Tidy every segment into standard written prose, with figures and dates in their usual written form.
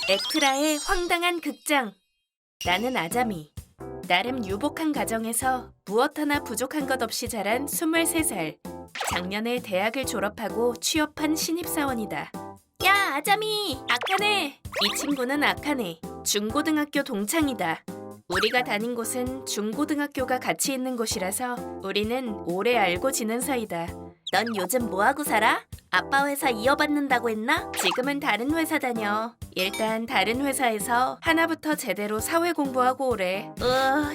에크라의 황당한 극장. 나는 아자미. 나름 유복한 가정에서 무엇 하나 부족한 것 없이 자란 23살. 작년에 대학을 졸업하고 취업한 신입사원이다. 야, 아자미! 아카네! 이 친구는 아카네. 중고등학교 동창이다. 우리가 다닌 곳은 중고등학교가 같이 있는 곳이라서 우리는 오래 알고 지낸 사이다. 넌 요즘 뭐하고 살아? 아빠 회사 이어받는다고 했나? 지금은 다른 회사 다녀. 일단 다른 회사에서 하나부터 제대로 사회 공부하고 오래.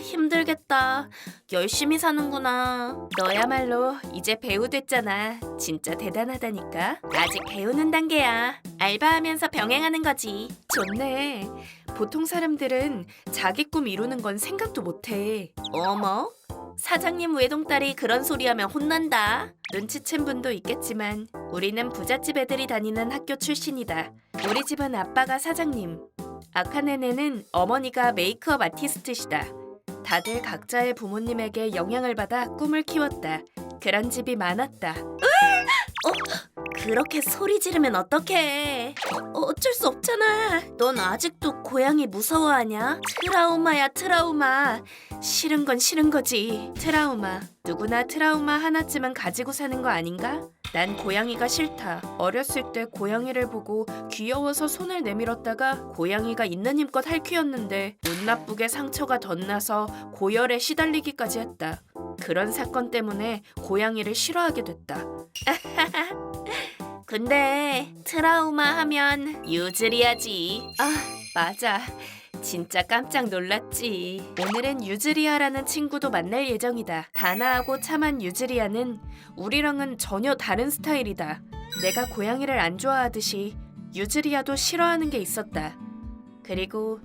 힘들겠다. 열심히 사는구나. 너야말로 이제 배우 됐잖아. 진짜 대단하다니까. 아직 배우는 단계야. 알바하면서 병행하는 거지. 좋네. 보통 사람들은 자기 꿈 이루는 건 생각도 못해. 어머? 사장님 외동딸이 그런 소리 하면 혼난다. 눈치챈 분도 있겠지만 우리는 부잣집 애들이 다니는 학교 출신이다. 우리 집은 아빠가 사장님, 아카네네는 어머니가 메이크업 아티스트시다. 다들 각자의 부모님에게 영향을 받아 꿈을 키웠다. 그런 집이 많았다. 그렇게 소리 지르면 어떡해. 어쩔 수 없잖아. 넌 아직도 고양이 무서워하냐? 트라우마야, 트라우마. 싫은 건 싫은 거지. 트라우마. 누구나 트라우마 하나쯤은 가지고 사는 거 아닌가? 난 고양이가 싫다. 어렸을 때 고양이를 보고 귀여워서 손을 내밀었다가 고양이가 있는 힘껏 핥히었는데 운 나쁘게 상처가 덧나서 고열에 시달리기까지 했다. 그런 사건 때문에 고양이를 싫어하게 됐다. 근데 트라우마 하면 유즈리아지. 맞아. 진짜 깜짝 놀랐지. 오늘은 유즈리아라는 친구도 만날 예정이다. 단아하고 참한 유즈리아는 우리랑은 전혀 다른 스타일이다. 내가 고양이를 안 좋아하듯이 유즈리아도 싫어하는 게 있었다. 그리고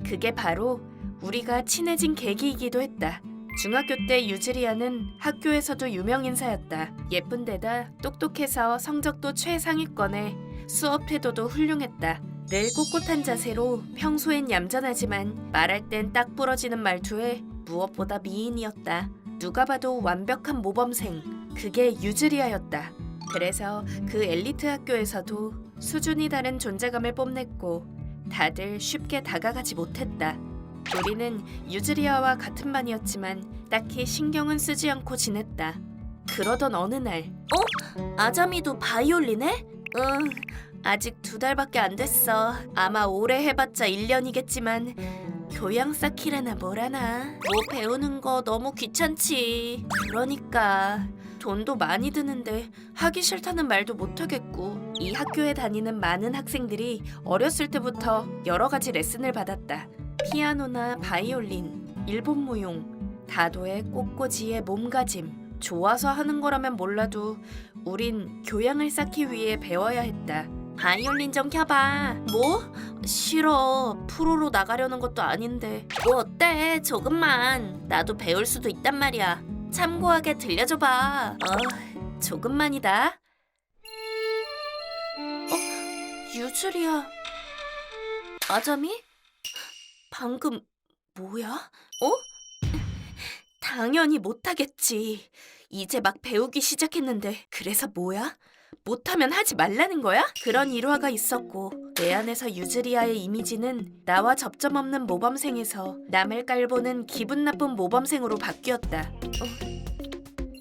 그게 바로 우리가 친해진 계기이기도 했다. 중학교 때 유즈리아는 학교에서도 유명 인사였다. 예쁜 데다 똑똑해서 성적도 최상위권에 수업 태도도 훌륭했다. 늘 꼿꼿한 자세로 평소엔 얌전하지만 말할 땐 딱 부러지는 말투에 무엇보다 미인이었다. 누가 봐도 완벽한 모범생. 그게 유즈리아였다. 그래서 그 엘리트 학교에서도 수준이 다른 존재감을 뽐냈고 다들 쉽게 다가가지 못했다. 우리는 유즈리아와 같은 반이었지만 딱히 신경은 쓰지 않고 지냈다. 그러던 어느 날 아자미도 바이올린해? 응, 아직 2달밖에 안 됐어. 아마 오래 해봤자 1년이겠지만 교양 쌓기라나 뭐라나. 뭐 배우는 거 너무 귀찮지. 그러니까 돈도 많이 드는데 하기 싫다는 말도 못하겠고. 이 학교에 다니는 많은 학생들이 어렸을 때부터 여러 가지 레슨을 받았다. 피아노나 바이올린, 일본 무용, 다도의 꽃꽂이의 몸가짐. 좋아서 하는 거라면 몰라도 우린 교양을 쌓기 위해 배워야 했다. 바이올린 좀 켜봐. 뭐? 싫어. 프로로 나가려는 것도 아닌데. 뭐 어때? 조금만. 나도 배울 수도 있단 말이야. 참고하게 들려줘봐. 조금만이다. 유즈리야. 아자미? 방금 뭐야? 당연히 못하겠지. 이제 막 배우기 시작했는데 그래서 뭐야? 못하면 하지 말라는 거야? 그런 일화가 있었고 내 안에서 유즈리아의 이미지는 나와 접점 없는 모범생에서 남을 깔보는 기분 나쁜 모범생으로 바뀌었다.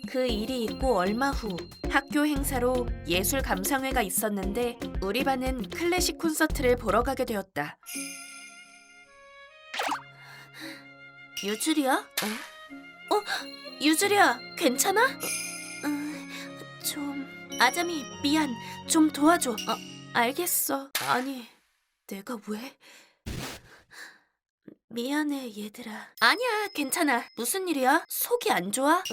그 일이 있고 얼마 후 학교 행사로 예술 감상회가 있었는데 우리 반은 클래식 콘서트를 보러 가게 되었다. 유즈리야? 유즈리야, 괜찮아? 좀... 아자미, 미안. 좀 도와줘. 알겠어. 아니, 내가 왜? 미안해, 얘들아. 아니야, 괜찮아. 무슨 일이야? 속이 안 좋아?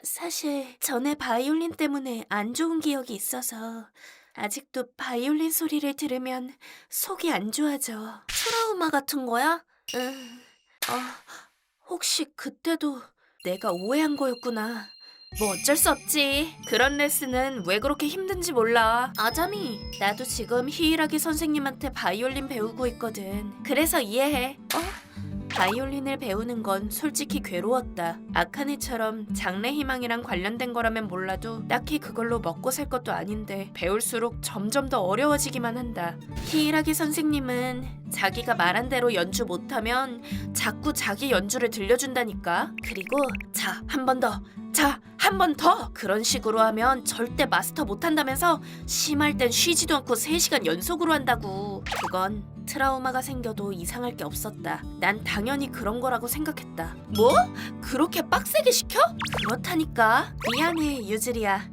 사실 전에 바이올린 때문에 안 좋은 기억이 있어서 아직도 바이올린 소리를 들으면 속이 안 좋아져. 트라우마 같은 거야? 혹시 그때도 내가 오해한 거였구나. 뭐 어쩔 수 없지. 그런 레슨은 왜 그렇게 힘든지 몰라. 아자미, 나도 지금 히이라기 선생님한테 바이올린 배우고 있거든. 그래서 이해해. 바이올린을 배우는 건 솔직히 괴로웠다. 아카네처럼 장래 희망이랑 관련된 거라면 몰라도 딱히 그걸로 먹고 살 것도 아닌데 배울수록 점점 더 어려워지기만 한다. 히이라기 선생님은 자기가 말한 대로 연주 못하면 자꾸 자기 연주를 들려준다니까. 그리고 자, 한 번 더. 자, 한 번 더! 그런 식으로 하면 절대 마스터 못한다면서 심할 땐 쉬지도 않고 3시간 연속으로 한다고. 그건 트라우마가 생겨도 이상할 게 없었다. 난 당연히 그런 거라고 생각했다. 뭐? 그렇게 빡세게 시켜? 그렇다니까. 미안해, 유즈리야.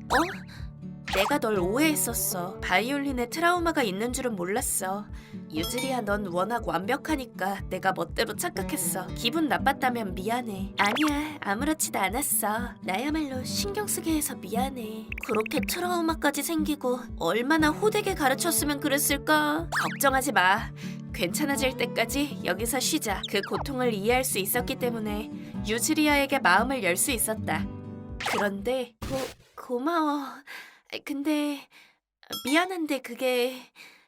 내가 널 오해했었어. 바이올린에 트라우마가 있는 줄은 몰랐어. 유즈리야, 넌 워낙 완벽하니까 내가 멋대로 착각했어. 기분 나빴다면 미안해. 아니야, 아무렇지도 않았어. 나야말로 신경 쓰게 해서 미안해. 그렇게 트라우마까지 생기고 얼마나 호되게 가르쳤으면 그랬을까? 걱정하지 마. 괜찮아질 때까지 여기서 쉬자. 그 고통을 이해할 수 있었기 때문에 유즈리아에게 마음을 열 수 있었다. 그런데 고마워. 근데 미안한데 그게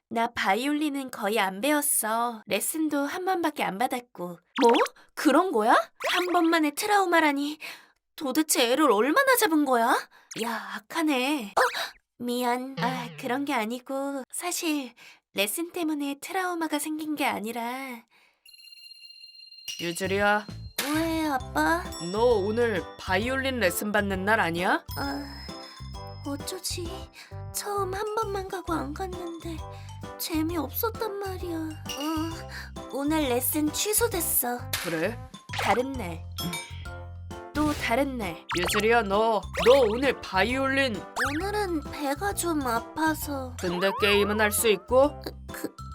나 바이올린은 거의 안 배웠어. 레슨도 한 번밖에 안 받았고. 뭐? 그런 거야? 한 번만의 트라우마라니. 도대체 애를 얼마나 잡은 거야? 야, 악하네. 미안. 그런 게 아니고 사실 레슨 때문에 트라우마가 생긴 게 아니라. 유즈리야. 왜, 아빠? 너 오늘 바이올린 레슨 받는 날 아니야? 어쩌지? 처음 한 번만 가고 안 갔는데 재미없었단 말이야. 오늘 레슨 취소됐어. 그래? 다른 날. 또 다른 날. 유즈리야, 너 오늘 바이올린. 오늘은 배가 좀 아파서. 근데 게임은 할 수 있고?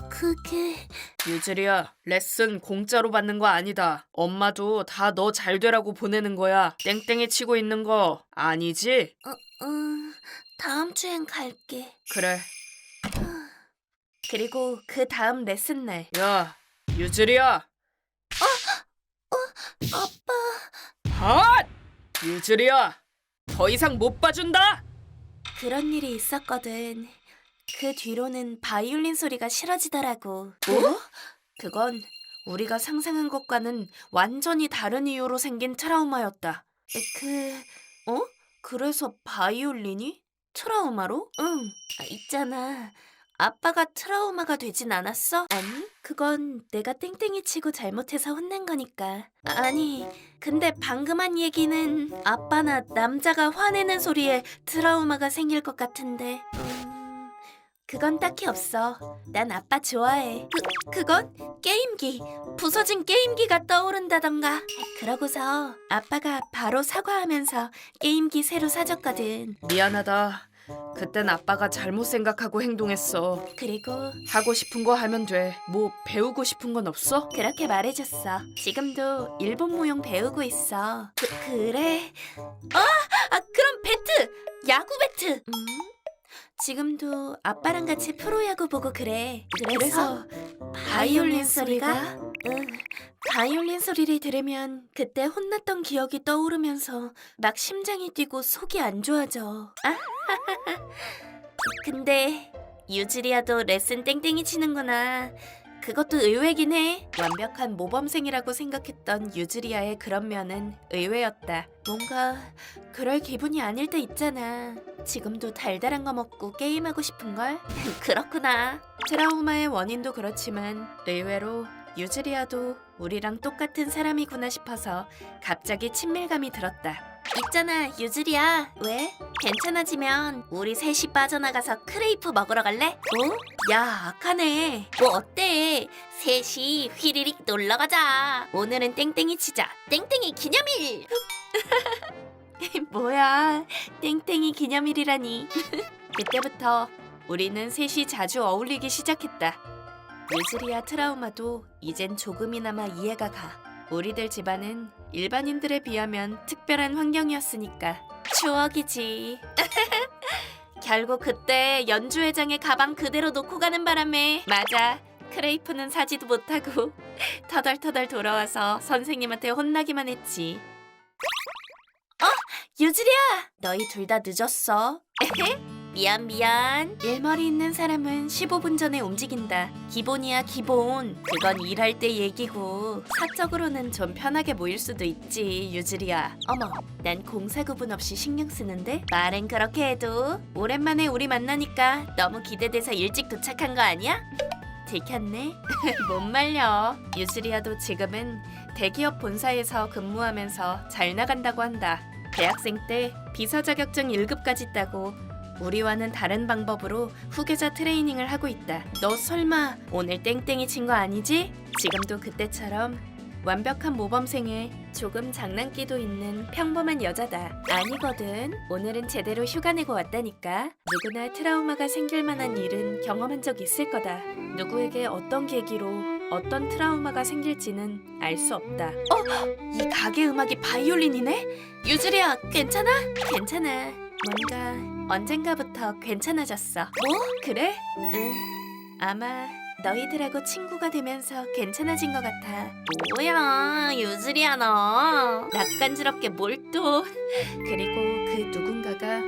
그게... 유즈리야, 레슨 공짜로 받는 거 아니다. 엄마도 다 너 잘 되라고 보내는 거야. 땡땡이 치고 있는 거 아니지? 다음 주엔 갈게. 그래. 그리고 그 다음 레슨 날. 야, 유즈리야. 아빠. 유즈리야, 더 이상 못 봐준다. 그런 일이 있었거든. 그 뒤로는 바이올린 소리가 싫어지더라고. 뭐? 그건 우리가 상상한 것과는 완전히 다른 이유로 생긴 트라우마였다. 그래서 바이올린이? 트라우마로? 응. 있잖아. 아빠가 트라우마가 되진 않았어? 아니, 그건 내가 땡땡이 치고 잘못해서 혼낸 거니까. 아니, 근데 방금 한 얘기는 아빠나 남자가 화내는 소리에 트라우마가 생길 것 같은데. 그건 딱히 없어. 난 아빠 좋아해. 그건 게임기. 부서진 게임기가 떠오른다던가. 그러고서 아빠가 바로 사과하면서 게임기 새로 사줬거든. 미안하다. 그땐 아빠가 잘못 생각하고 행동했어. 그리고 하고 싶은 거 하면 돼. 뭐 배우고 싶은 건 없어? 그렇게 말해줬어. 지금도 일본 무용 배우고 있어. 그래? 그럼 배트! 야구 배트! 지금도 아빠랑 같이 프로야구 보고 그래. 그래서 바이올린 소리가? 응. 바이올린 소리를 들으면 그때 혼났던 기억이 떠오르면서 막 심장이 뛰고 속이 안 좋아져. 근데 유즈리아도 레슨 땡땡이 치는구나. 그것도 의외긴 해. 완벽한 모범생이라고 생각했던 유즈리아의 그런 면은 의외였다. 뭔가 그럴 기분이 아닐 때 있잖아. 지금도 달달한 거 먹고 게임하고 싶은걸? 그렇구나. 트라우마의 원인도 그렇지만 의외로 유즈리아도 우리랑 똑같은 사람이구나 싶어서 갑자기 친밀감이 들었다. 있잖아, 유즈리야. 왜? 괜찮아지면 우리 셋이 빠져나가서 크레이프 먹으러 갈래? 야, 악하네. 뭐 어때? 셋이 휘리릭 놀러가자. 오늘은 땡땡이 치자. 땡땡이 기념일. 뭐야, 땡땡이 기념일이라니. 그때부터 우리는 셋이 자주 어울리기 시작했다. 유즈리아 트라우마도 이젠 조금이나마 이해가 가. 우리들 집안은 일반인들에 비하면 특별한 환경이었으니까 추억이지. 결국 그때 연주회장의 가방 그대로 놓고 가는 바람에. 맞아, 크레이프는 사지도 못하고 터덜터덜 돌아와서 선생님한테 혼나기만 했지. 유즈리야, 너희 둘 다 늦었어. 미안. 일머리 있는 사람은 15분 전에 움직인다. 기본이야 기본. 그건 일할 때 얘기고 사적으로는 좀 편하게 모일 수도 있지 유즈리야. 어머, 난 공사 구분 없이 신경 쓰는데? 말은 그렇게 해도 오랜만에 우리 만나니까 너무 기대돼서 일찍 도착한 거 아니야? 들켰네. 못 말려. 유즈리아도 지금은 대기업 본사에서 근무하면서 잘 나간다고 한다. 대학생 때 비서 자격증 1급까지 따고 우리와는 다른 방법으로 후계자 트레이닝을 하고 있다. 너 설마 오늘 땡땡이 친 거 아니지? 지금도 그때처럼 완벽한 모범생에 조금 장난기도 있는 평범한 여자다. 아니거든. 오늘은 제대로 휴가 내고 왔다니까. 누구나 트라우마가 생길 만한 일은 경험한 적 있을 거다. 누구에게 어떤 계기로 어떤 트라우마가 생길지는 알 수 없다. 이 가게 음악이 바이올린이네? 유즈리야, 괜찮아? 괜찮아. 뭔가 언젠가부터 괜찮아졌어. 뭐? 그래? 응. 아마 너희들하고 친구가 되면서 괜찮아진 것 같아. 뭐야, 유즈리야 너. 낯간지럽게 뭘 또. 그리고 그 누군가가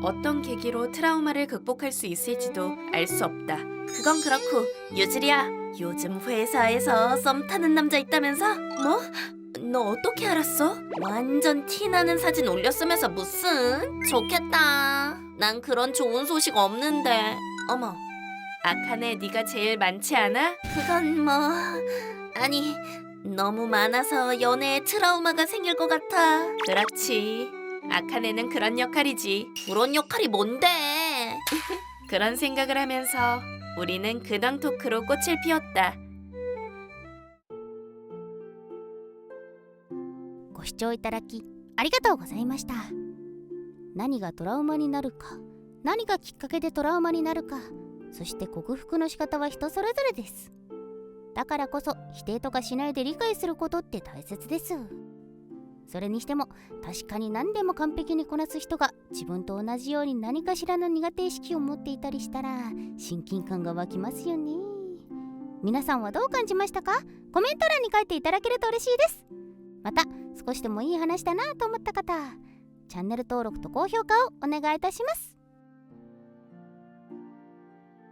어떤 계기로 트라우마를 극복할 수 있을지도 알 수 없다. 그건 그렇고 유즈리야, 요즘 회사에서 썸 타는 남자 있다면서? 뭐? 너 어떻게 알았어? 완전 티나는 사진 올렸으면서 무슨? 좋겠다. 난 그런 좋은 소식 없는데. 어머, 아카네 네가 제일 많지 않아? 그건 뭐... 아니, 너무 많아서 연애에 트라우마가 생길 것 같아. 그렇지. 아카네는 그런 역할이지. 그런 역할이 뭔데? 그런 생각을 하면서 우리는 근황 토크로 꽃을 피웠다. ご視聴いただきありがとうございました。何がトラウマになるか、何がきっかけでトラウマになるか、そして克服の仕方は人それぞれです。だからこそ否定とかしないで理解することって大切です。それにしても確かに何でも完璧にこなす人が自分と同じように何かしらの苦手意識を持っていたりしたら親近感が湧きますよね。皆さんはどう感じましたか？コメント欄に書いていただけると嬉しいです。また少しでもいい話だなと思った方、チャンネル登録と高評価をお願いいたします。